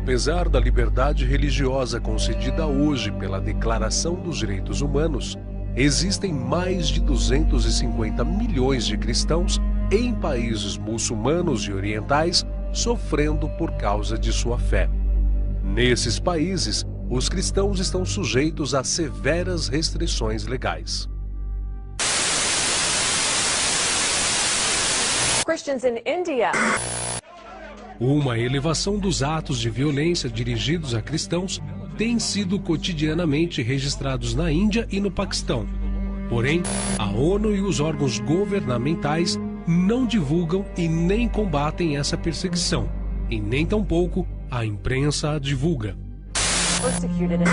Apesar da liberdade religiosa concedida hoje pela Declaração dos Direitos Humanos, existem mais de 250 milhões de cristãos em países muçulmanos e orientais sofrendo por causa de sua fé. Nesses países, os cristãos estão sujeitos a severas restrições legais. Christians in India. Uma elevação dos atos de violência dirigidos a cristãos tem sido cotidianamente registrados na Índia e no Paquistão. Porém, a ONU e os órgãos governamentais não divulgam e nem combatem essa perseguição, e nem tampouco a imprensa a divulga. Persecuted.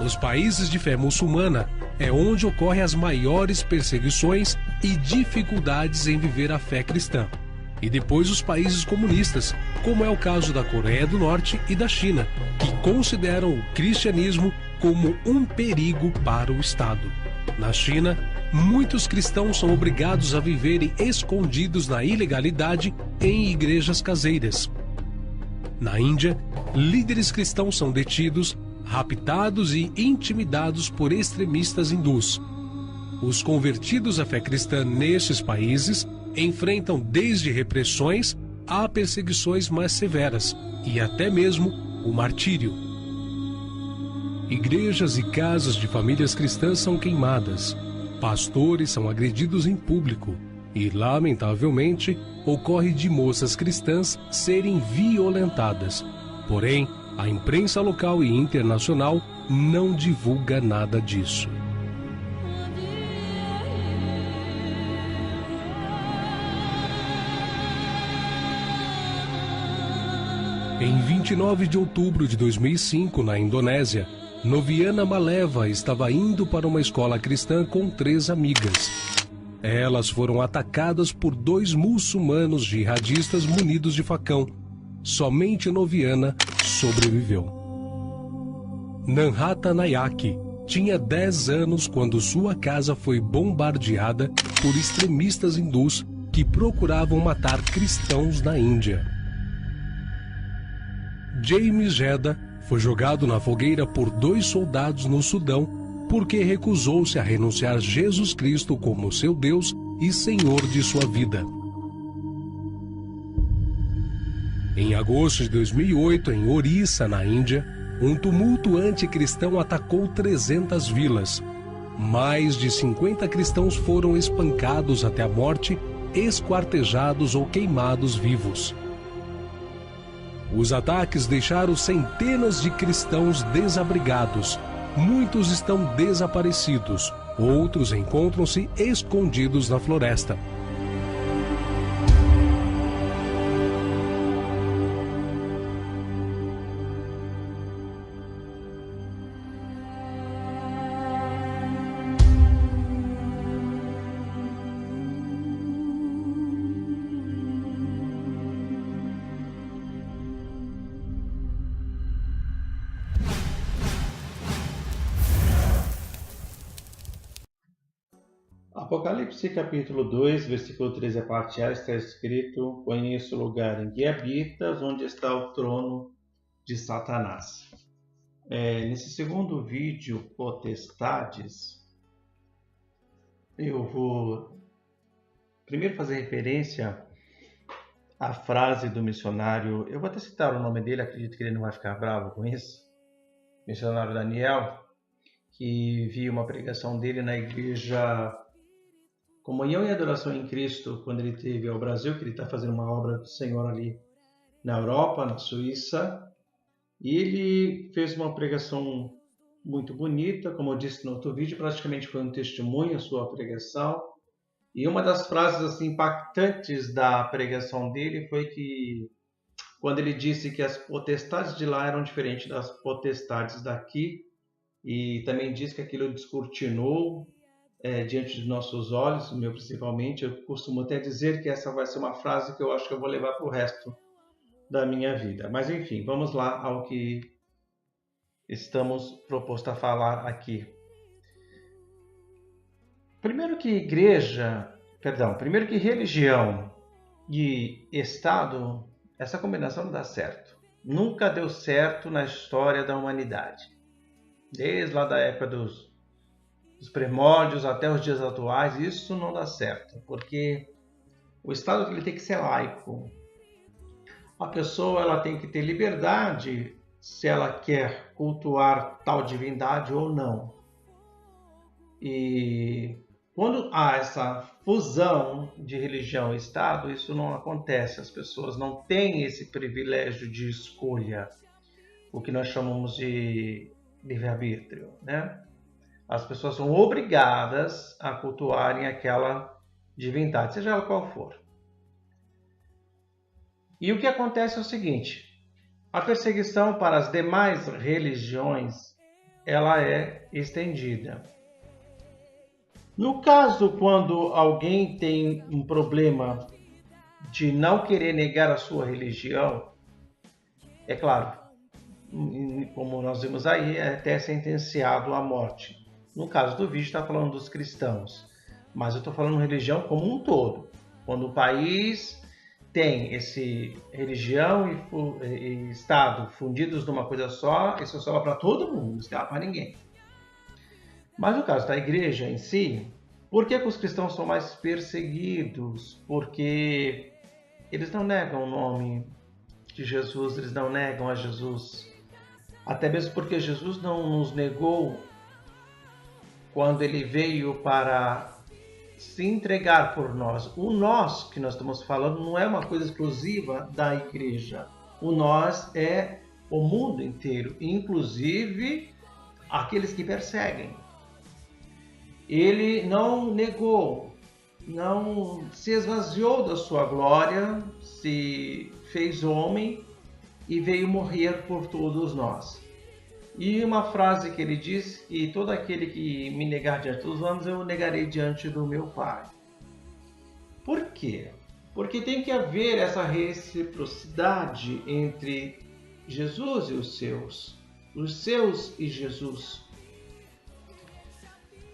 Nos países de fé muçulmana é onde ocorrem as maiores perseguições e dificuldades em viver a fé cristã. E depois os países comunistas, como é o caso da Coreia do Norte e da China, que consideram o cristianismo como um perigo para o Estado. Na China, muitos cristãos são obrigados a viverem escondidos na ilegalidade em igrejas caseiras. Na Índia, líderes cristãos são detidos, raptados e intimidados por extremistas hindus. Os convertidos à fé cristã nestes países enfrentam desde repressões a perseguições mais severas e até mesmo o martírio. Igrejas e casas de famílias cristãs são queimadas, pastores são agredidos em público e, lamentavelmente, ocorre de moças cristãs serem violentadas. Porém, a imprensa local e internacional não divulga nada disso. Em 29 de outubro de 2005, na Indonésia, Noviana Maleva estava indo para uma escola cristã com 3 amigas. Elas foram atacadas por 2 muçulmanos jihadistas munidos de facão. Somente Noviana sobreviveu. Nanhata Nayaki tinha 10 anos quando sua casa foi bombardeada por extremistas hindus que procuravam matar cristãos na Índia. James Jeda foi jogado na fogueira por 2 soldados no Sudão porque recusou-se a renunciar a Jesus Cristo como seu Deus e Senhor de sua vida. Em agosto de 2008, em Orissa, na Índia, um tumulto anticristão atacou 300 vilas. Mais de 50 cristãos foram espancados até a morte, esquartejados ou queimados vivos. Os ataques deixaram centenas de cristãos desabrigados. Muitos estão desaparecidos, outros encontram-se escondidos na floresta. Apocalipse capítulo 2, versículo 13 a parte A, está escrito: Conheço o lugar em que habitas, onde está o trono de Satanás. Nesse segundo vídeo, Potestades, eu vou primeiro fazer referência à frase do missionário, eu vou até citar o nome dele, acredito que ele não vai ficar bravo com isso, missionário Daniel, que vi uma pregação dele na igreja Comunhão e Adoração em Cristo, quando ele esteve ao Brasil, que ele está fazendo uma obra do Senhor ali na Europa, na Suíça. E ele fez uma pregação muito bonita, como eu disse no outro vídeo, praticamente foi um testemunho a sua pregação. E uma das frases assim, impactantes da pregação dele foi que, quando ele disse que as potestades de lá eram diferentes das potestades daqui, e também disse que aquilo descortinou diante dos nossos olhos, o meu principalmente. Eu costumo até dizer que essa vai ser uma frase que eu acho que eu vou levar para o resto da minha vida. Mas enfim, vamos lá ao que estamos proposto a falar aqui. Primeiro que religião e Estado, essa combinação não dá certo. Nunca deu certo na história da humanidade. Desde lá da época dos primórdios até os dias atuais, isso não dá certo, porque o Estado ele tem que ser laico. A pessoa ela tem que ter liberdade se ela quer cultuar tal divindade ou não. E quando há essa fusão de religião e Estado, isso não acontece. As pessoas não têm esse privilégio de escolha, o que nós chamamos de livre-arbítrio, né? As pessoas são obrigadas a cultuarem aquela divindade, seja ela qual for. E o que acontece é o seguinte: a perseguição para as demais religiões, ela é estendida. No caso, quando alguém tem um problema de não querer negar a sua religião, é claro, como nós vimos aí, é até sentenciado à morte. No caso do vídeo está falando dos cristãos, mas eu estou falando religião como um todo. Quando o país tem esse religião e Estado fundidos numa coisa só, isso é só para todo mundo, não escapa para ninguém. Mas no caso da igreja em si, por que os cristãos são mais perseguidos? Porque eles não negam o nome de Jesus, eles não negam a Jesus. Até mesmo porque Jesus não nos negou quando ele veio para se entregar por nós. O nós que nós estamos falando não é uma coisa exclusiva da igreja. O nós é o mundo inteiro, inclusive aqueles que perseguem. Ele não negou, não se esvaziou da sua glória, se fez homem e veio morrer por todos nós. E uma frase que ele diz: que todo aquele que me negar diante dos homens, eu o negarei diante do meu Pai. Por quê? Porque tem que haver essa reciprocidade entre Jesus e os seus e Jesus.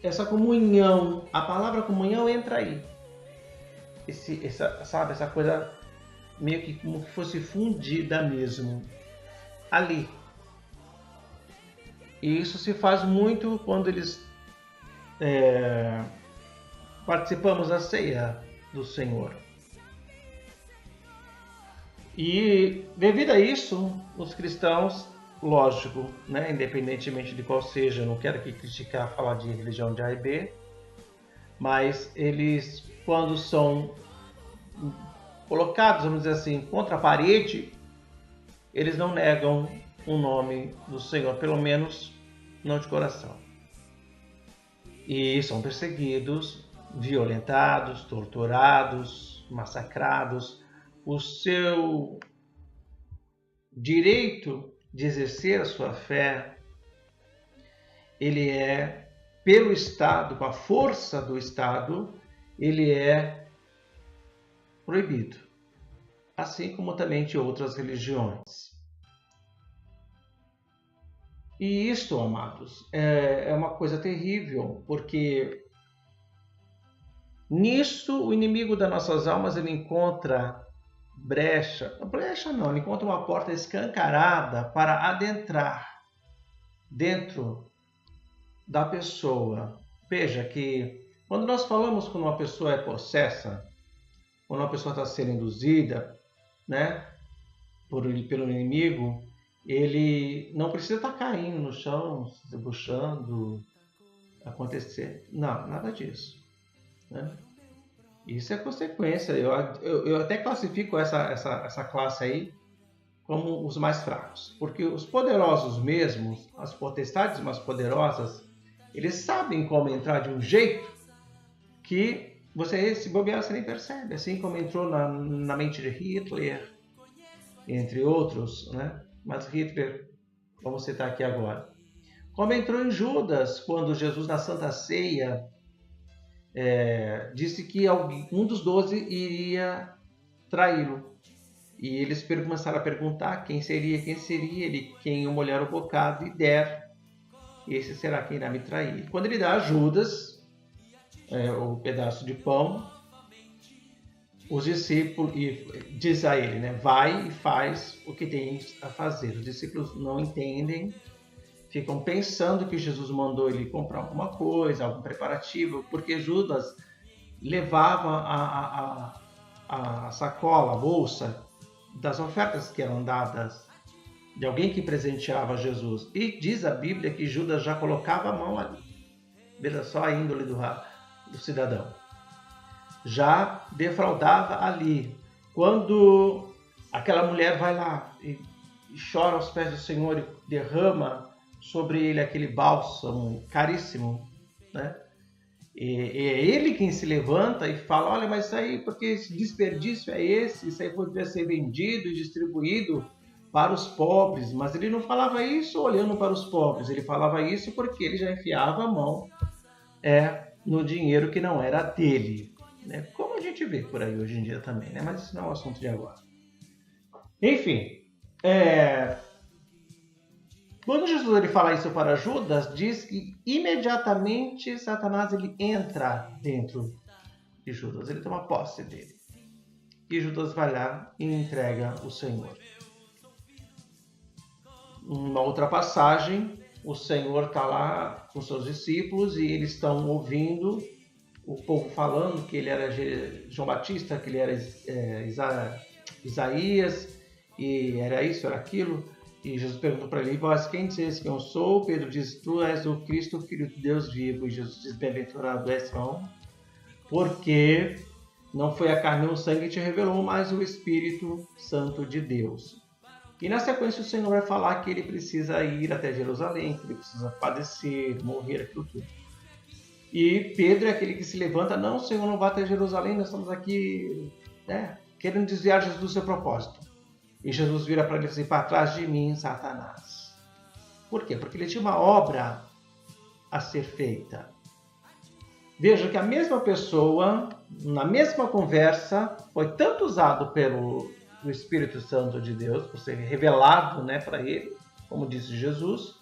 Essa comunhão, a palavra comunhão entra aí. Essa coisa meio que como que fosse fundida mesmo ali. E isso se faz muito quando participamos da ceia do Senhor. E devido a isso, os cristãos, lógico, né, independentemente de qual seja, não quero aqui criticar, falar de religião de A e B, mas eles, quando são colocados, vamos dizer assim, contra a parede, eles não negam o nome do Senhor, pelo menos não de coração. E são perseguidos, violentados, torturados, massacrados. O seu direito de exercer a sua fé, ele é, pelo Estado, com a força do Estado, ele é proibido. Assim como também de outras religiões. E isto, amados, é uma coisa terrível, porque Nisso, o inimigo das nossas almas, ele encontra brecha não, ele encontra uma porta escancarada para adentrar dentro da pessoa. Veja que quando nós falamos quando uma pessoa é possessa, quando uma pessoa está sendo induzida, né, pelo inimigo, ele não precisa estar caindo no chão, se debuxando, acontecer. Não, nada disso, né? Isso é consequência. Eu até classifico essa classe aí como os mais fracos. Porque os poderosos mesmos, as potestades mais poderosas, eles sabem como entrar de um jeito que você, se bobear, você nem percebe. Assim como entrou na mente de Hitler, entre outros, né? Mas Hitler, vamos citar aqui agora. Como entrou em Judas, quando Jesus, na Santa Ceia, disse que um dos 12 iria traí-lo. E eles começaram a perguntar quem seria. Ele, quem eu molhar o bocado e der, esse será quem irá me trair. Quando ele dá a Judas o pedaço de pão, os discípulos, e diz a ele, né, vai e faz o que tens a fazer. Os discípulos não entendem, ficam pensando que Jesus mandou ele comprar alguma coisa, algum preparativo, porque Judas levava a sacola, a bolsa das ofertas que eram dadas de alguém que presenteava Jesus. E diz a Bíblia que Judas já colocava a mão ali. Veja só a índole do cidadão. Já defraudava ali. Quando aquela mulher vai lá e chora aos pés do Senhor e derrama sobre ele aquele bálsamo caríssimo, né? E é ele quem se levanta e fala, olha, mas isso aí, porque esse desperdício é esse, isso aí poderia ser vendido e distribuído para os pobres. Mas ele não falava isso olhando para os pobres, ele falava isso porque ele já enfiava a mão no dinheiro que não era dele, né? Como a gente vê por aí hoje em dia também, né? Mas isso não é o assunto de agora. Enfim, quando Jesus ele fala isso para Judas, diz que imediatamente Satanás ele entra dentro de Judas, ele toma posse dele. E Judas vai lá e entrega o Senhor. Uma outra passagem, o Senhor está lá com seus discípulos e eles estão ouvindo o povo falando que ele era João Batista, que ele era Isaías, e era isso, era aquilo. E Jesus perguntou para ele, vós quem dizes que eu sou? Pedro diz, tu és o Cristo, o Filho de Deus vivo. E Jesus diz, bem-aventurado és João, porque não foi a carne ou o sangue que te revelou, mas o Espírito Santo de Deus. E na sequência o Senhor vai falar que ele precisa ir até Jerusalém, que ele precisa padecer, morrer, aquilo tudo. E Pedro é aquele que se levanta, não, Senhor, não vá até Jerusalém, nós estamos aqui querendo desviar Jesus do seu propósito. E Jesus vira para ele assim, para trás de mim, Satanás. Por quê? Porque ele tinha uma obra a ser feita. Veja que a mesma pessoa, na mesma conversa, foi tanto usado pelo Espírito Santo de Deus, por ser revelado, né, para ele, como disse Jesus,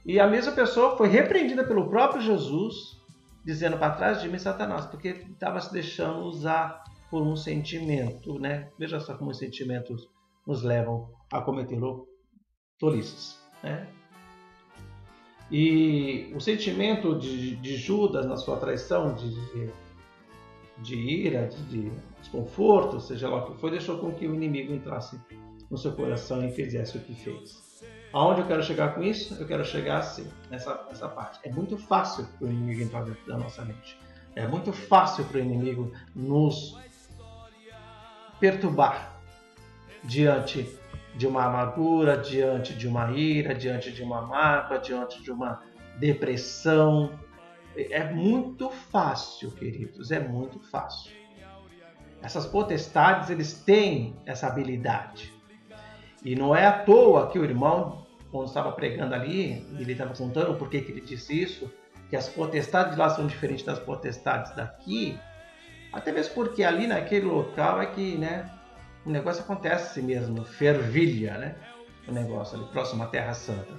e a mesma pessoa foi repreendida pelo próprio Jesus, dizendo para trás de mim, Satanás, porque estava se deixando usar por um sentimento, né? Veja só como os sentimentos nos levam a cometer tolices, né? E o sentimento de Judas na sua traição, de ira, de desconforto, seja lá o que foi, deixou com que o inimigo entrasse no seu coração e fizesse o que fez. Aonde eu quero chegar com isso? Eu quero chegar assim, nessa parte. É muito fácil para o inimigo entrar dentro da nossa mente. É muito fácil para o inimigo nos perturbar diante de uma amargura, diante de uma ira, diante de uma mágoa, diante de uma depressão. É muito fácil, queridos, é muito fácil. Essas potestades, eles têm essa habilidade. E não é à toa que o irmão, quando estava pregando ali, ele estava contando por que ele disse isso, que as potestades lá são diferentes das potestades daqui, até mesmo porque ali naquele local é que, né, o negócio acontece mesmo, fervilha, né, o negócio ali próximo à Terra Santa.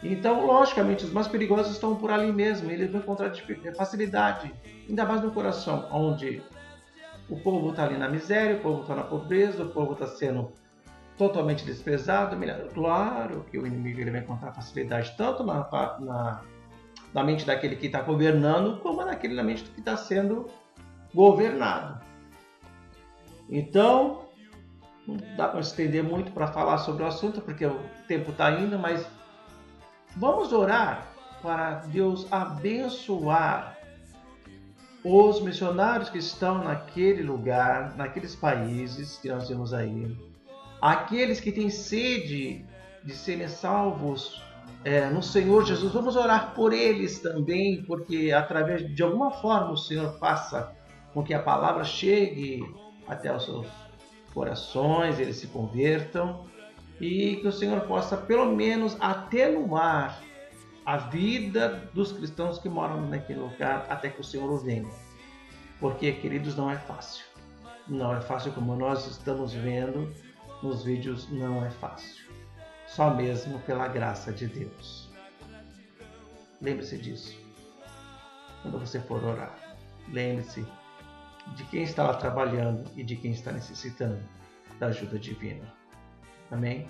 Então, logicamente, os mais perigosos estão por ali mesmo, eles vão encontrar facilidade, ainda mais no coração, onde o povo está ali na miséria, o povo está na pobreza, o povo está sendo totalmente desprezado, humilhado. Claro que o inimigo ele vai encontrar facilidade tanto na mente daquele que está governando, como na mente do que está sendo governado. Então, não dá para estender muito para falar sobre o assunto, porque o tempo está indo, mas vamos orar para Deus abençoar os missionários que estão naquele lugar, naqueles países que nós vemos aí, aqueles que têm sede de serem salvos no Senhor Jesus. Vamos orar por eles também, porque através de alguma forma o Senhor faça com que a palavra chegue até os seus corações, eles se convertam e que o Senhor possa pelo menos atenuar a vida dos cristãos que moram naquele lugar até que o Senhor venha. Porque, queridos, não é fácil. Não é fácil como nós estamos vendo nos vídeos, não é fácil. Só mesmo pela graça de Deus. Lembre-se disso. Quando você for orar, lembre-se de quem está lá trabalhando e de quem está necessitando da ajuda divina. Amém?